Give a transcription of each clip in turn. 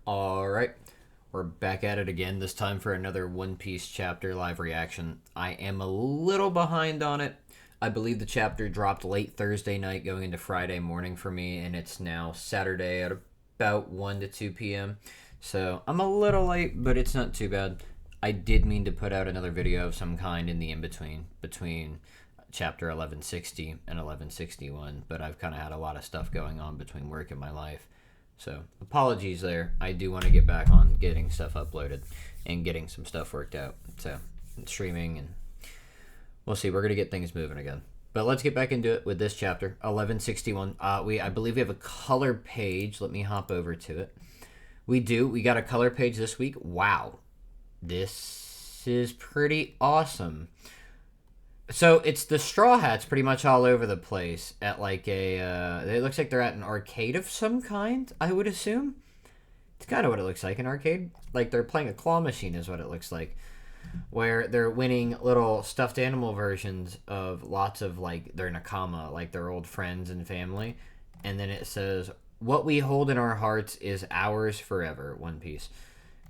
Alright, we're back at it again, this time for another One Piece chapter live reaction. I am a little behind on it. I believe the chapter dropped late Thursday night going into Friday morning for me, and it's now Saturday at about 1 to 2 p.m. So I'm a little late, but it's not too bad. I did mean to put out another video of some kind in the in-between, between chapter 1160 and 1161, but I've kind of had a lot of stuff going on between work and my life. So apologies there. I do want to get back on getting stuff uploaded and getting some stuff worked out. So streaming, and we'll see. We're gonna get things moving again. But let's get back into it with this chapter 1161. I believe we have a color page. Let me hop over to it. We do. We got a color page this week. Wow, this is pretty awesome. So it's the Straw Hats pretty much all over the place at like a, it looks like they're at an arcade of some kind, I would assume. It's kind of what it looks like, an arcade. Like they're playing a claw machine is what it looks like. Where they're winning little stuffed animal versions of lots of like their nakama, like their old friends and family. And then it says, what we hold in our hearts is ours forever, One Piece.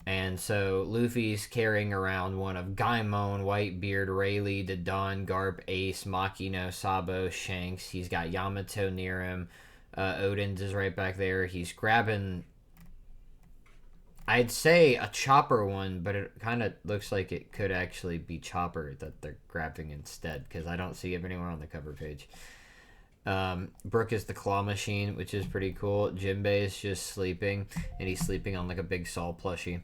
And so Luffy's carrying around one of Gaimon, Whitebeard, Rayleigh, Dodon, Garp, Ace, Makino, Sabo, Shanks. He's got Yamato near him. Oden's is right back there. He's grabbing, I'd say a Chopper one, but it kind of looks like it could actually be Chopper that they're grabbing instead, because I don't see it anywhere on the cover page. Brook is the claw machine, which is pretty cool. Jinbei is just sleeping, and he's sleeping on like a big Saul plushie.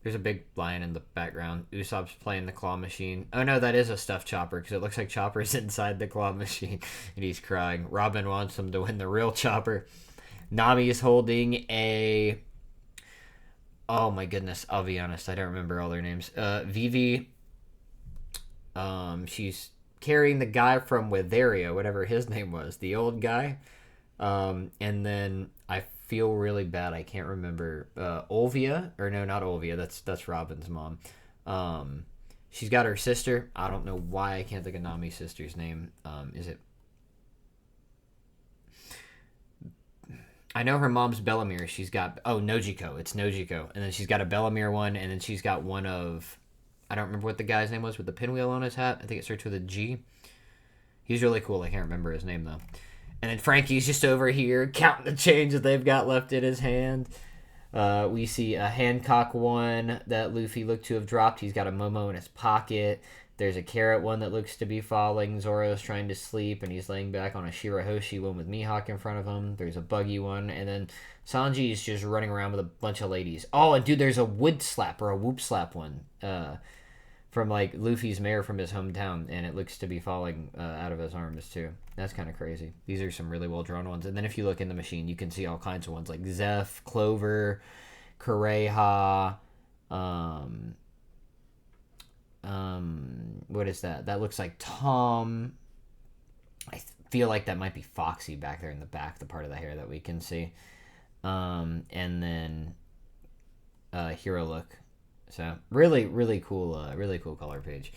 There's a big lion in the background. Usopp's playing the claw machine. Oh no, that is a stuffed Chopper, because it looks like Chopper's inside the claw machine, and he's crying. Robin wants him to win the real Chopper. Nami is holding a... Oh my goodness, I'll be honest, I don't remember all their names. Vivi, she's carrying the guy from Witheria, whatever his name was, the old guy. And then I feel really bad, I can't remember. Olvia, or no, not Olvia, that's Robin's mom. She's got her sister. I don't know why I can't think of Nami's sister's name. Is it... I know her mom's Bellamere. She's got... Oh, Nojiko. It's Nojiko. And then she's got a Bellamere one, and then she's got one of... I don't remember what the guy's name was with the pinwheel on his hat. I think it starts with a G. He's really cool. I can't remember his name, though. And then Frankie's just over here counting the change that they've got left in his hand. We see a Hancock one that Luffy looked to have dropped. He's got a Momo in his pocket. There's a Carrot one that looks to be falling. Zoro's trying to sleep, and he's laying back on a Shirahoshi one with Mihawk in front of him. There's a Buggy one, and then Sanji is just running around with a bunch of ladies. Oh, and dude, there's a Wood Slap or a Whoop Slap one. From like Luffy's mare from his hometown, and it looks to be falling out of his arms too. That's kind of crazy. These are some really well drawn ones. And then if you look in the machine, you can see all kinds of ones like Zeph, Clover, Kureha. What is that? That looks like Tom. I feel like that might be Foxy back there in the back, the part of the hair that we can see. And then Hero Look. So really cool color page.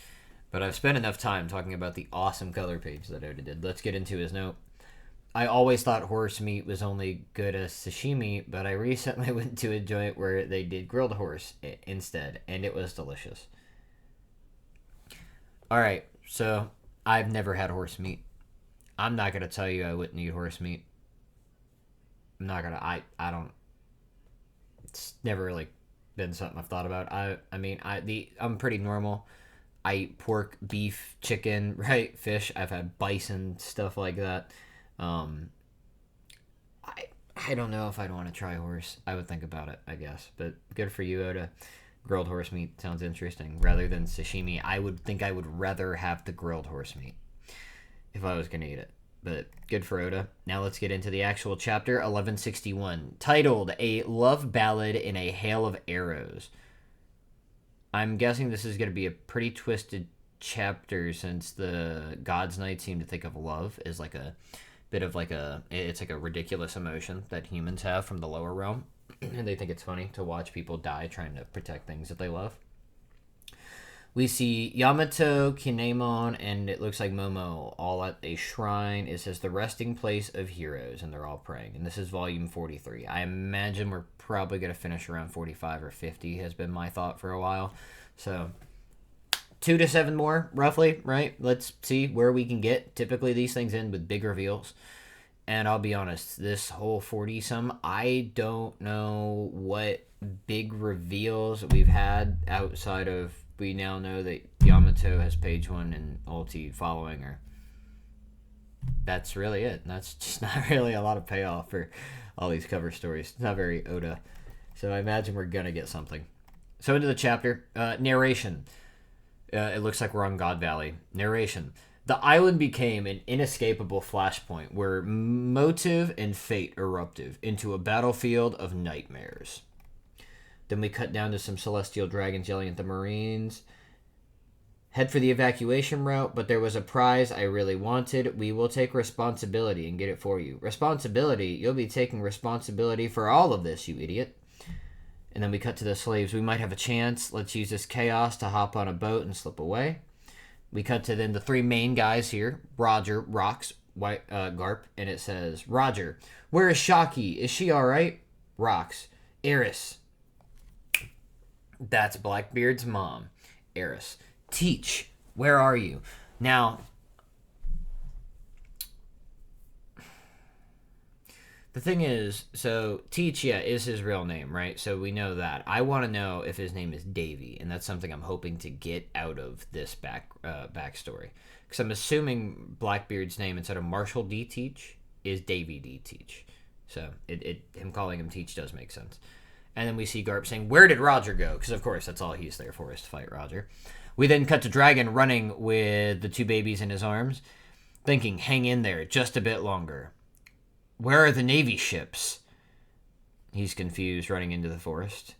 But I've spent enough time talking about the awesome color page that Oda did. Let's get into his note. I always thought horse meat was only good as sashimi, but I recently went to a joint where they did grilled horse instead, and it was delicious. Alright, so I've never had horse meat. I'm not going to tell you I wouldn't eat horse meat. I'm not going to, I don't, it's never really been something I've thought about. I'm pretty normal. I eat pork, beef, chicken, right? Fish. I've had bison, stuff like that. I don't know if I'd want to try horse. I would think about it, I guess. But good for you, Oda. Grilled horse meat sounds interesting. Rather than sashimi, I would think I would rather have the grilled horse meat if I was going to eat it. But good for Oda. Now let's get into the actual chapter, 1161, titled A Love Ballad in a Hail of Arrows. I'm guessing this is going to be a pretty twisted chapter, since the God's Knight seem to think of love as like a bit of like it's like a ridiculous emotion that humans have from the lower realm. And they think it's funny to watch people die trying to protect things that they love. We see Yamato, Kinemon, and it looks like Momo all at a shrine. It says the resting place of heroes, and they're all praying. And this is volume 43. I imagine we're probably going to finish around 45 or 50, has been my thought for a while. So 2 to 7 more, roughly, right? Let's see where we can get. Typically, these things end with big reveals. And I'll be honest, this whole 40-some, I don't know what big reveals we've had outside of... We now know that Yamato has page 1 and Ulti following her. That's really it. That's just not really a lot of payoff for all these cover stories. It's not very Oda. So I imagine we're going to get something. So into the chapter. Narration. It looks like we're on God Valley. Narration. The island became an inescapable flashpoint where motive and fate erupted into a battlefield of nightmares. Then we cut down to some celestial dragons yelling at the Marines. Head for the evacuation route, but there was a prize I really wanted. We will take responsibility and get it for you. Responsibility? You'll be taking responsibility for all of this, you idiot. And then we cut to the slaves. We might have a chance. Let's use this chaos to hop on a boat and slip away. We cut to then the 3 main guys here. Roger, Rox, Garp, and it says, Roger, where is Shaki? Is she alright? Rox, Eris. That's Blackbeard's mom. Eris. Teach, where are you? Now, the thing is, so Teach, yeah, is his real name, right? So we know that. I want to know if his name is Davy, and that's something I'm hoping to get out of this backstory. Because I'm assuming Blackbeard's name, instead of Marshall D. Teach, is Davy D. Teach. So him calling him Teach does make sense. And then we see Garp saying, where did Roger go? Because, of course, that's all he's there for, is to fight Roger. We then cut to Dragon running with the 2 babies in his arms, thinking, hang in there just a bit longer. Where are the Navy ships? He's confused, running into the forest.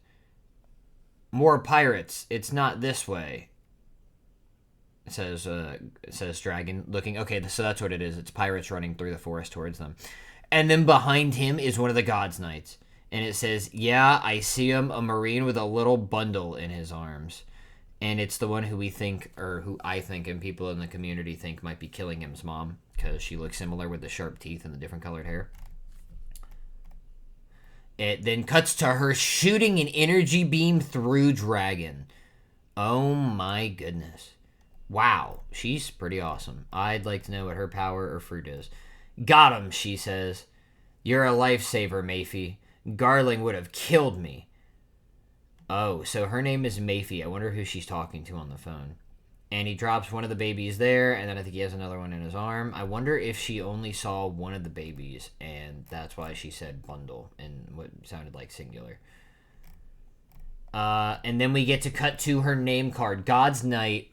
More pirates. It's not this way. Says Dragon, looking. Okay, so that's what it is. It's pirates running through the forest towards them. And then behind him is one of the God's Knights. And it says, yeah, I see him, a Marine with a little bundle in his arms. And it's the one who we think, or who I think, and people in the community think might be killing him's mom, because she looks similar with the sharp teeth and the different colored hair. It then cuts to her shooting an energy beam through Dragon. Oh my goodness. Wow, she's pretty awesome. I'd like to know what her power or fruit is. Got him, she says. You're a lifesaver, Mayfie. Garling would have killed me. Oh, so her name is Mayfie. I wonder who she's talking to on the phone. And he drops one of the babies there, and then I think he has another one in his arm. I wonder if she only saw one of the babies, and that's why she said bundle in what sounded like singular. And then we get to cut to her name card. God's Knight.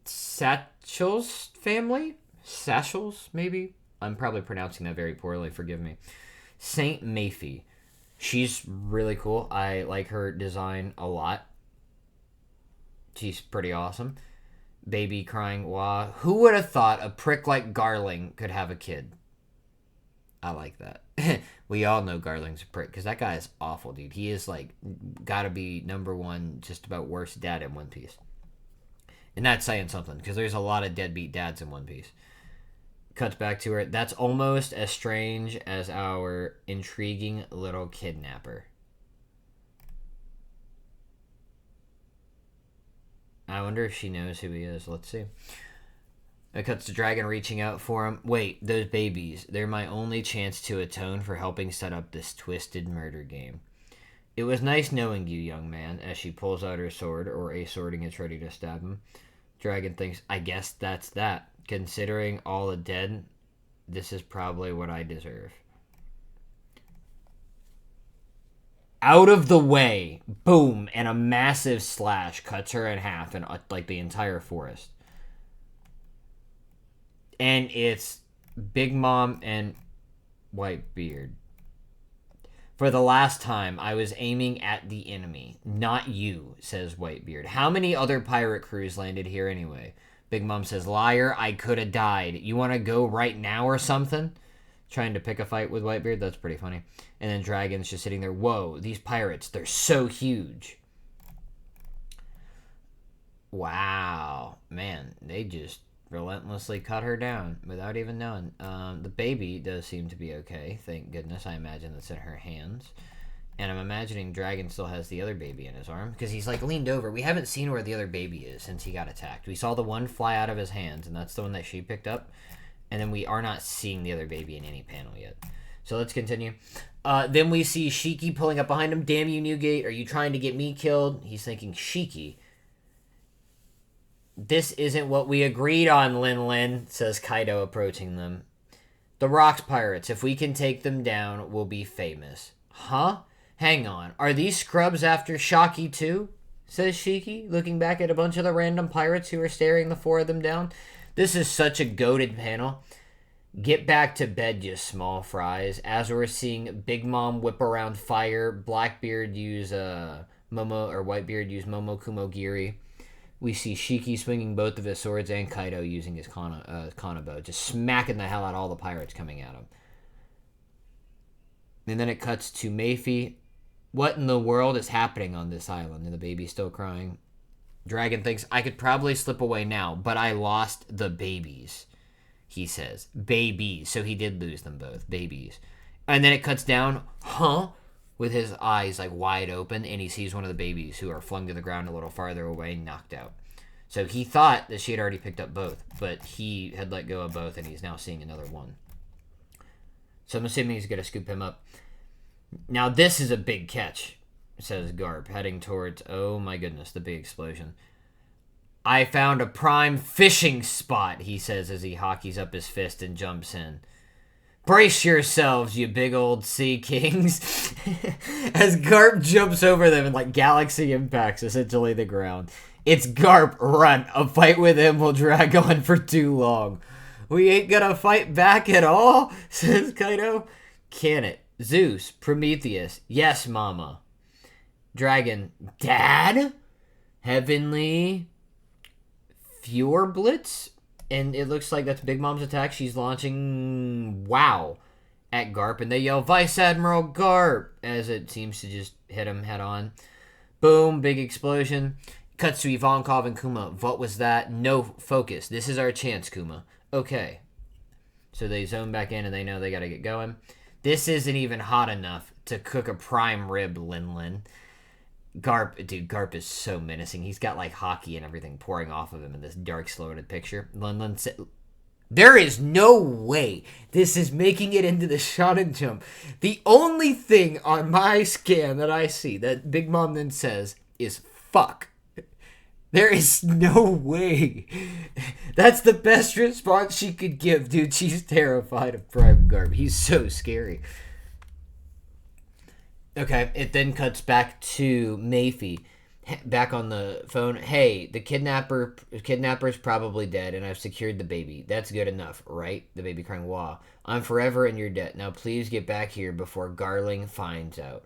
Satchel's family? Satchels, maybe? I'm probably pronouncing that very poorly. Forgive me. Saint Mayfie. She's really cool. I like her design a lot. She's pretty awesome. Baby crying, wah. Who would have thought a prick like Garling could have a kid? I like that. We all know Garling's a prick, because that guy is awful, dude. He is, like, gotta be #1 just about worst dad in One Piece. And that's saying something, because there's a lot of deadbeat dads in One Piece. Cuts back to her. That's almost as strange as our intriguing little kidnapper. I wonder if she knows who he is. Let's see. It cuts to Dragon reaching out for him. Wait, those babies. They're my only chance to atone for helping set up this twisted murder game. It was nice knowing you, young man, as she pulls out her sword, or a sword, and gets ready to stab him. Dragon thinks, I guess that's that. Considering all the dead, this is probably what I deserve. Out of the way, boom, and a massive slash cuts her in half in like the entire forest. And it's Big Mom and Whitebeard. For the last time, I was aiming at the enemy, not you, says Whitebeard. How many other pirate crews landed here anyway? Big Mom says, liar, I could have died. You want to go right now or something? Trying to pick a fight with Whitebeard? That's pretty funny. And then Dragon's just sitting there. Whoa, these pirates, they're so huge. Wow. Man, they just relentlessly cut her down without even knowing. The baby does seem to be okay. Thank goodness. I imagine that's in her hands. And I'm imagining Dragon still has the other baby in his arm because he's like leaned over. We haven't seen where the other baby is since he got attacked. We saw the one fly out of his hands, and that's the one that she picked up. And then we are not seeing the other baby in any panel yet. So let's continue. Then we see Shiki pulling up behind him. Damn you, Newgate. Are you trying to get me killed? He's thinking, Shiki. This isn't what we agreed on, Lin Lin, says Kaido, approaching them. The Rocks Pirates. If we can take them down, we'll be famous. Huh? Hang on. Are these scrubs after Shaki too? Says Shiki, looking back at a bunch of the random pirates who are staring the four of them down. This is such a goated panel. Get back to bed, you small fries. As we're seeing Big Mom whip around fire, Blackbeard use Momo, or Whitebeard use Momo Kumogiri. We see Shiki swinging both of his swords and Kaido using his Kanabo, just smacking the hell out of all the pirates coming at him. And then it cuts to Maifi. What in the world is happening on this island? And the baby's still crying. Dragon thinks, I could probably slip away now, but I lost the babies, he says. Babies. So he did lose them both. Babies. And then it cuts down, with his eyes like wide open, and he sees one of the babies who are flung to the ground a little farther away, knocked out. So he thought that she had already picked up both, but he had let go of both, and he's now seeing another one. So I'm assuming he's going to scoop him up. Now this is a big catch, says Garp, heading towards, oh my goodness, the big explosion. I found a prime fishing spot, he says as he hockeys up his fist and jumps in. Brace yourselves, you big old sea kings. As Garp jumps over them and like galaxy impacts essentially the ground. It's Garp, run. A fight with him will drag on for too long. We ain't gonna fight back at all, says Kaido. Can it? Zeus, Prometheus, yes, mama. Dragon, Dad? Heavenly Fjordblitz? And it looks like that's Big Mom's attack. She's launching wow at Garp. And they yell, Vice Admiral Garp, as it seems to just hit him head on. Boom, big explosion. Cuts to Ivankov and Kuma. What was that? No focus. This is our chance, Kuma. Okay. So they zone back in and they know they got to get going. This isn't even hot enough to cook a prime rib, Lin Lin. Garp is so menacing. He's got like hockey and everything pouring off of him in this dark, slow-edited picture. Lin Lin said, there is no way this is making it into the Shonen Jump. The only thing on my scan that I see that Big Mom then says is fuck. There is no way. That's the best response she could give, dude. She's terrified of Prime Garp. He's so scary. Okay, it then cuts back to Maifi, back on the phone. Hey, the kidnapper's probably dead, and I've secured the baby. That's good enough, right? The baby crying, wah. I'm forever in your debt. Now please get back here before Garling finds out.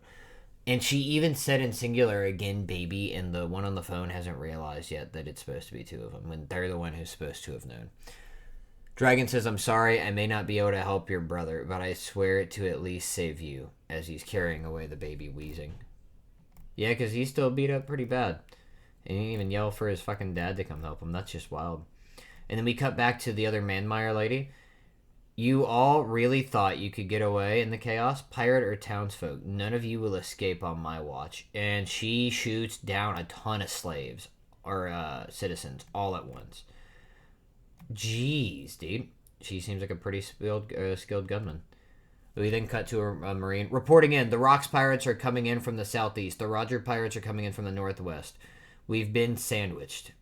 And she even said in singular again, baby, and the one on the phone hasn't realized yet that it's supposed to be two of them, when they're the one who's supposed to have known. Dragon says, I'm sorry, I may not be able to help your brother, but I swear to at least save you, as he's carrying away the baby, wheezing. Yeah, because he's still beat up pretty bad. And he didn't even yell for his fucking dad to come help him. That's just wild. And then we cut back to the other Manmeyer lady. You all really thought you could get away in the chaos? Pirate or townsfolk? None of you will escape on my watch. And she shoots down a ton of slaves, or citizens, all at once. Jeez, dude. She seems like a pretty skilled gunman. We then cut to a Marine. Reporting in. The Rocks Pirates are coming in from the southeast. The Roger Pirates are coming in from the northwest. We've been sandwiched.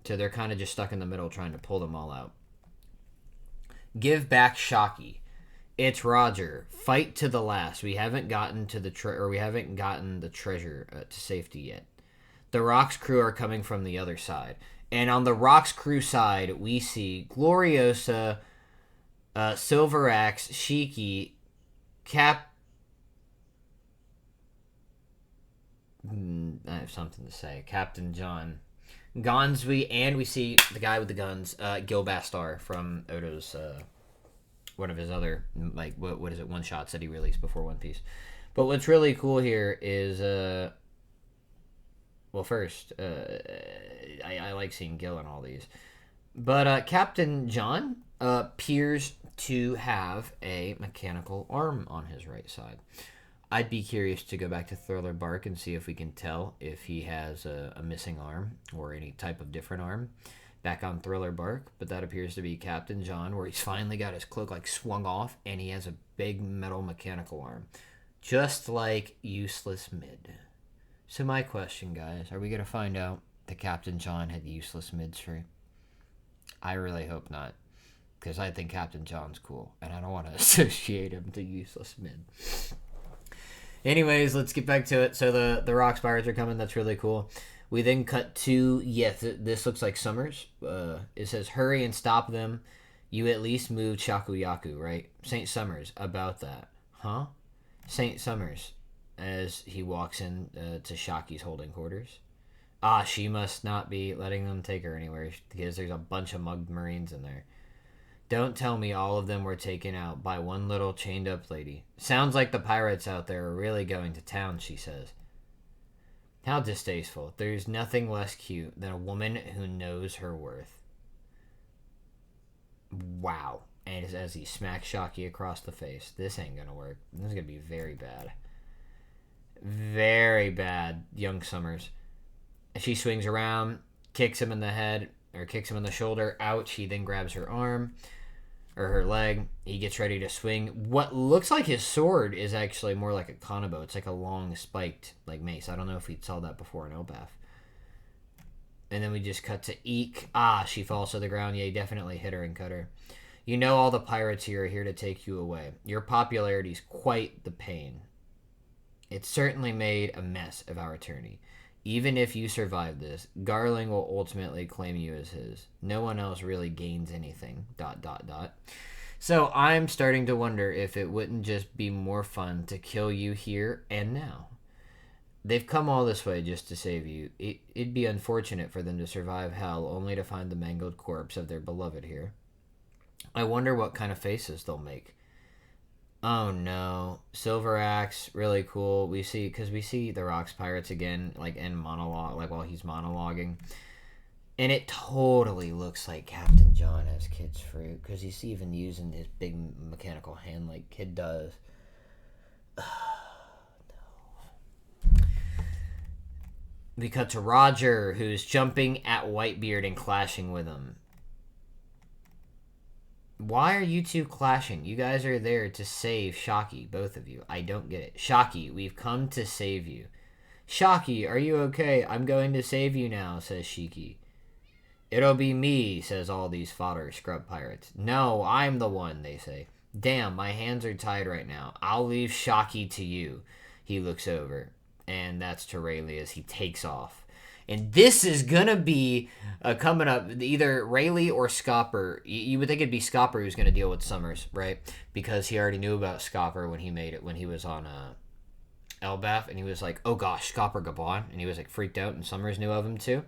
So they're kind of just stuck in the middle trying to pull them all out. Give back Shaki. It's Roger. Fight to the last. We haven't gotten to the treasure to safety yet. The Rocks crew are coming from the other side. And on the Rocks crew side, we see Gloriosa, Silver Axe, Shiki, I have something to say. Captain John, Gonzui, and we see the guy with the guns, Gil Bastar from Odo's, one of his other, like, what is it, one-shots that he released before One Piece. But what's really cool here is, Well, first, I like seeing Gil in all these. But Captain John appears to have a mechanical arm on his right side. I'd be curious to go back to Thriller Bark and see if we can tell if he has a missing arm or any type of different arm back on Thriller Bark. But that appears to be Captain John, where he's finally got his cloak like swung off and he has a big metal mechanical arm. Just like Useless Mid. So my question, guys, are we going to find out that Captain John had Useless Mids free? I really hope not, because I think Captain John's cool, and I don't want to associate him to Useless Mid. Anyways, let's get back to it. So the rock spires are coming. That's really cool. We then cut to, this looks like Summers. It says, hurry and stop them. You at least moved Shakuyaku, right? St. Summers, about that. Huh? St. Summers, as he walks in to Shaki's holding quarters. She must not be letting them take her anywhere, because there's a bunch of mugged Marines in there. Don't tell me all of them were taken out by one little chained-up lady. Sounds like the pirates out there are really going to town, she says. How distasteful. There's nothing less cute than a woman who knows her worth. Wow. And as he smacks Shaki across the face, this ain't gonna work. This is gonna be very bad. Very bad, young Summers. She swings around, kicks him in the head, or kicks him in the shoulder. Ouch. He then grabs her arm, or her leg. He gets ready to swing. What looks like his sword is actually more like a kanabo. It's like a long spiked like mace. I don't know if we saw that before in Elbaf. And then we just cut to Eek. She falls to the ground. Yeah, he definitely hit her and cut her. You know all the pirates here are here to take you away. Your popularity's quite the pain. It certainly made a mess of our attorney. Even if you survive this, Garling will ultimately claim you as his. No one else really gains anything. ... So I'm starting to wonder if it wouldn't just be more fun to kill you here and now. They've come all this way just to save you. It'd be unfortunate for them to survive hell only to find the mangled corpse of their beloved here. I wonder what kind of faces they'll make. Oh no. Silver Axe, really cool. We see the Rocks Pirates again, like in monologue, like while he's monologuing. And it totally looks like Captain John as Kid's fruit, because he's even using his big mechanical hand like Kid does. No. We cut to Roger, who's jumping at Whitebeard and clashing with him. Why are you two clashing? You guys are there to save Shaki, both of you. I don't get it. Shaki, we've come to save you. Shaki, are you okay? I'm going to save you now, says Shiki. It'll be me, says all these fodder scrub pirates. No, I'm the one, they say. Damn, my hands are tied right now. I'll leave Shaki to you. He looks over, and that's to Rayleigh as he takes off. And this is going to be coming up, either Rayleigh or Scopper. You would think it'd be Scopper who's going to deal with Summers, right? Because he already knew about Scopper when he was on Elbaf, and he was like, oh gosh, Scopper Gabon, and he was like freaked out, and Summers knew of him too.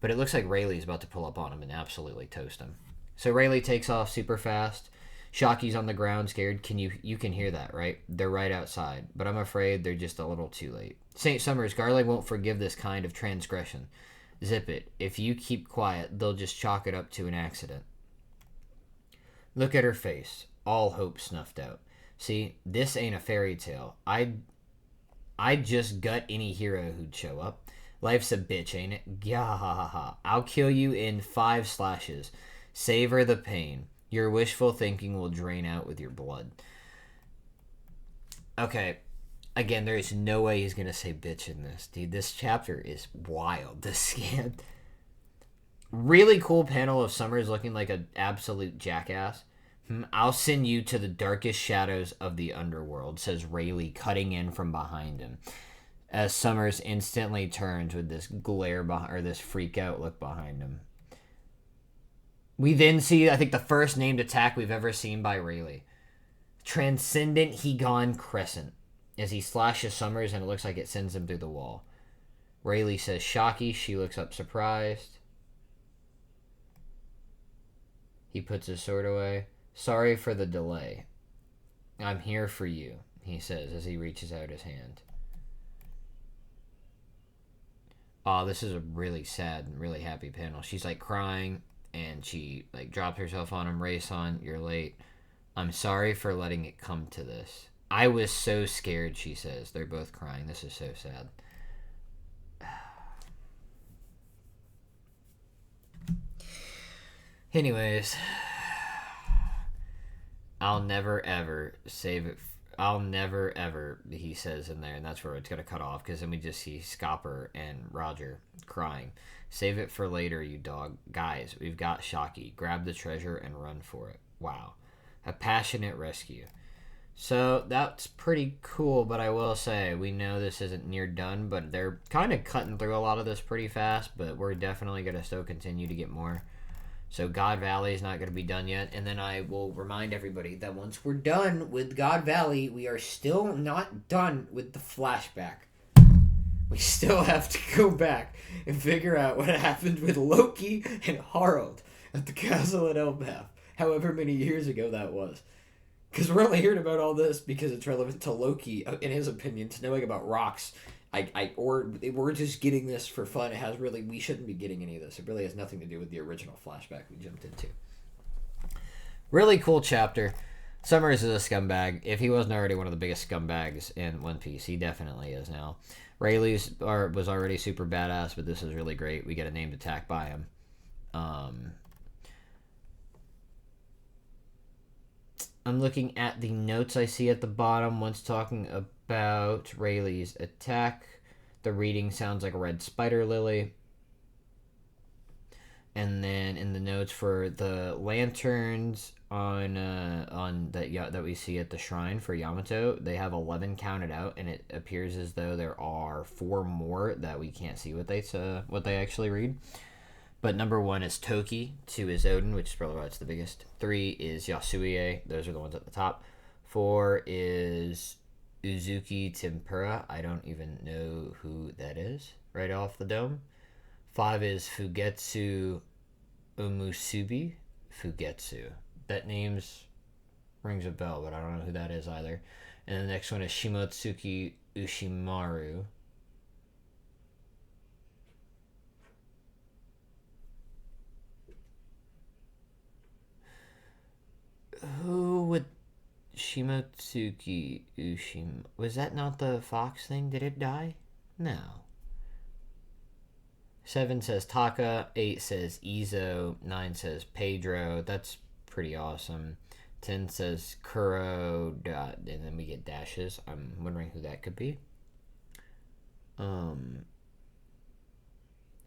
But it looks like Rayleigh's about to pull up on him and absolutely toast him. So Rayleigh takes off super fast. Shaki's on the ground, scared. You can hear that, right? They're right outside, but I'm afraid they're just a little too late. St. Summers, Garling won't forgive this kind of transgression. Zip it. If you keep quiet, they'll just chalk it up to an accident. Look at her face. All hope snuffed out. See, this ain't a fairy tale. I'd just gut any hero who'd show up. Life's a bitch, ain't it? Gah. I'll kill you in 5 slashes. Savor the pain. Your wishful thinking will drain out with your blood. Okay. Again, there is no way he's going to say bitch in this. Dude, this chapter is wild. This scan. Really cool panel of Summers looking like an absolute jackass. I'll send you to the darkest shadows of the underworld, says Rayleigh, cutting in from behind him. As Summers instantly turns with this glare or this freak out look behind him. We then see, I think, the first named attack we've ever seen by Rayleigh. Transcendent Hegon Crescent. As he slashes Summers and it looks like it sends him through the wall. Rayleigh says Shaki. She looks up surprised. He puts his sword away. Sorry for the delay. I'm here for you, he says as he reaches out his hand. Oh, this is a really sad and really happy panel. She's like crying and she like drops herself on him. Race on, you're late. I'm sorry for letting it come to this. I was so scared, she says. They're both crying. This is so sad. Anyways, I'll never ever save it. I'll never ever, he says in there, and that's where it's going to cut off because then we just see Scopper and Roger crying. Save it for later, you dog. Guys, we've got Shocky. Grab the treasure and run for it. Wow. A passionate rescue. So that's pretty cool, but I will say we know this isn't near done, but they're kind of cutting through a lot of this pretty fast, but we're definitely going to still continue to get more. So God Valley is not going to be done yet, and then I will remind everybody that once we're done with God Valley, we are still not done with the flashback. We still have to go back and figure out what happened with Loki and Harald at the castle at Elbaf, however many years ago that was. Because we're only hearing about all this because it's relevant to Loki, in his opinion, to knowing about rocks. Or we're just getting this for fun. It has really, we shouldn't be getting any of this. It really has nothing to do with the original flashback we jumped into. Really cool chapter. Summers is a scumbag. If he wasn't already one of the biggest scumbags in One Piece, he definitely is now. Rayleigh's was already super badass, but this is really great. We get a named attack by him. I'm looking at the notes I see at the bottom. One's talking about Rayleigh's attack. The reading sounds like a red spider lily. And then in the notes for the lanterns on that we see at the shrine for Yamato, they have 11 counted out, and it appears as though there are 4 more that we can't see what they actually read. But number 1 is Toki, 2 is Odin, which is probably why it's the biggest. 3 is Yasuie, those are the ones at the top. 4 is Uzuki Tempura, I don't even know who that is, right off the dome. 5 is Fugetsu Umusubi. Fugetsu. That name's rings a bell, but I don't know who that is either. And the next one is Shimotsuki Ushimaru. Who would Shimotsuki Ushim? Was that not the fox thing? Did it die? No. 7 says Taka, 8 says Izo, 9 says Pedro. That's pretty awesome. 10 says Kuro, and then we get dashes. I'm wondering who that could be.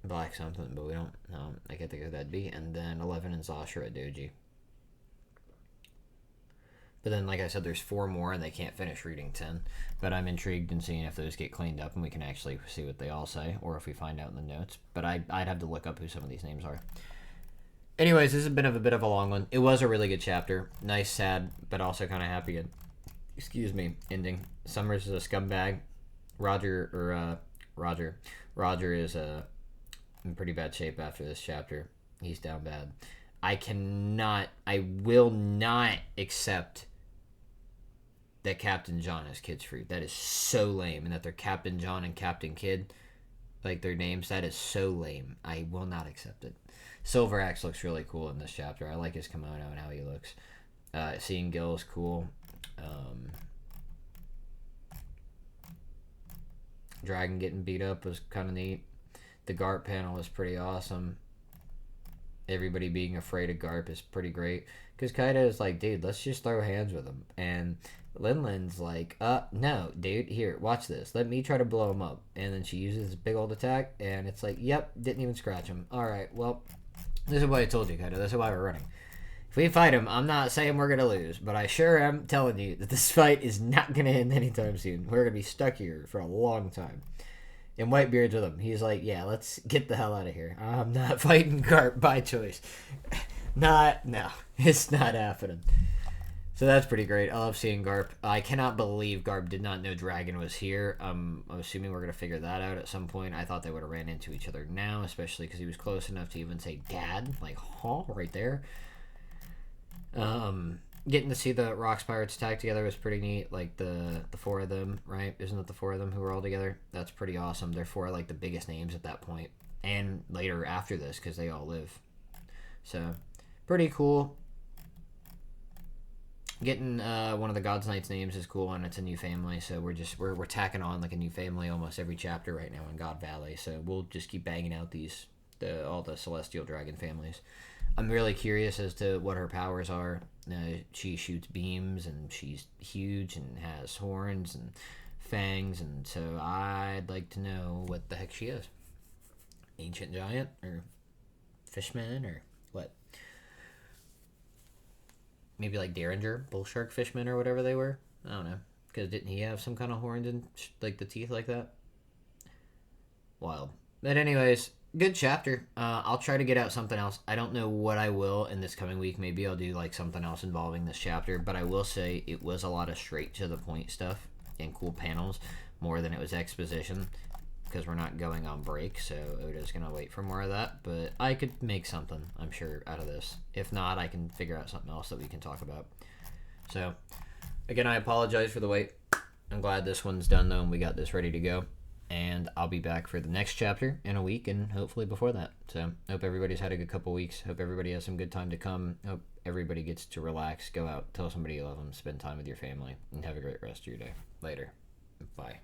Black something, but we don't know. I can't think of who that'd be. And then 11 is Ashura Doji. But then, like I said, there's 4 more, and they can't finish reading 10. But I'm intrigued in seeing if those get cleaned up, and we can actually see what they all say, or if we find out in the notes. But I'd have to look up who some of these names are. Anyways, this has been a bit of a long one. It was a really good chapter. Nice, sad, but also kind of happy. Ending. Summers is a scumbag. Roger is in pretty bad shape after this chapter. He's down bad. I will not accept that Captain John is Kid's fruit. That is so lame. And that they're Captain John and Captain Kid, like their names, that is so lame. I will not accept it. Silver Axe looks really cool in this chapter. I like his kimono and how he looks. Seeing Gil is cool. Dragon getting beat up was kind of neat. The Garp panel is pretty awesome. Everybody being afraid of Garp is pretty great. Because Kaido is like, dude, let's just throw hands with him. And Linlin's like, no, dude, here, watch this. Let me try to blow him up. And then she uses this big old attack, and it's like, yep, didn't even scratch him. Alright, well, this is what I told you, Kaido. This is why we're running. If we fight him, I'm not saying we're going to lose, but I sure am telling you that this fight is not going to end anytime soon. We're going to be stuck here for a long time. And Whitebeard's with him. He's like, yeah, let's get the hell out of here. I'm not fighting Garp by choice. No, it's not happening. So that's pretty great. I love seeing Garp. I cannot believe Garp did not know Dragon was here. I'm assuming we're going to figure that out at some point. I thought they would have ran into each other now, especially because he was close enough to even say dad. Like, right there. Getting to see the Rocks Pirates tag together was pretty neat. Like the four of them, right? Isn't it the four of them who were all together? That's pretty awesome. They're four of, like, the biggest names at that point, and later after this, because they all live. So pretty cool. Getting one of the God's Knights names is cool, and it's a new family. So we're tacking on like a new family almost every chapter right now in God Valley. So we'll just keep banging out all the Celestial Dragon families. I'm really curious as to what her powers are. She shoots beams, and she's huge and has horns and fangs, and so I'd like to know what the heck she is. Ancient giant or fishman or what? Maybe like Derringer, bull shark fishmen or whatever they were. I don't know. Because didn't he have some kind of horns and like the teeth like that? Wild. But anyways, good chapter. I'll try to get out something else. I don't know what I will in this coming week. Maybe I'll do like something else involving this chapter. But I will say it was a lot of straight to the point stuff and cool panels more than it was exposition. Because we're not going on break, so Oda's going to wait for more of that. But I could make something, I'm sure, out of this. If not, I can figure out something else that we can talk about. So, again, I apologize for the wait. I'm glad this one's done, though, and we got this ready to go. And I'll be back for the next chapter in a week, and hopefully before that. So, hope everybody's had a good couple weeks. Hope everybody has some good time to come. Hope everybody gets to relax, go out, tell somebody you love them, spend time with your family, and have a great rest of your day. Later. Bye.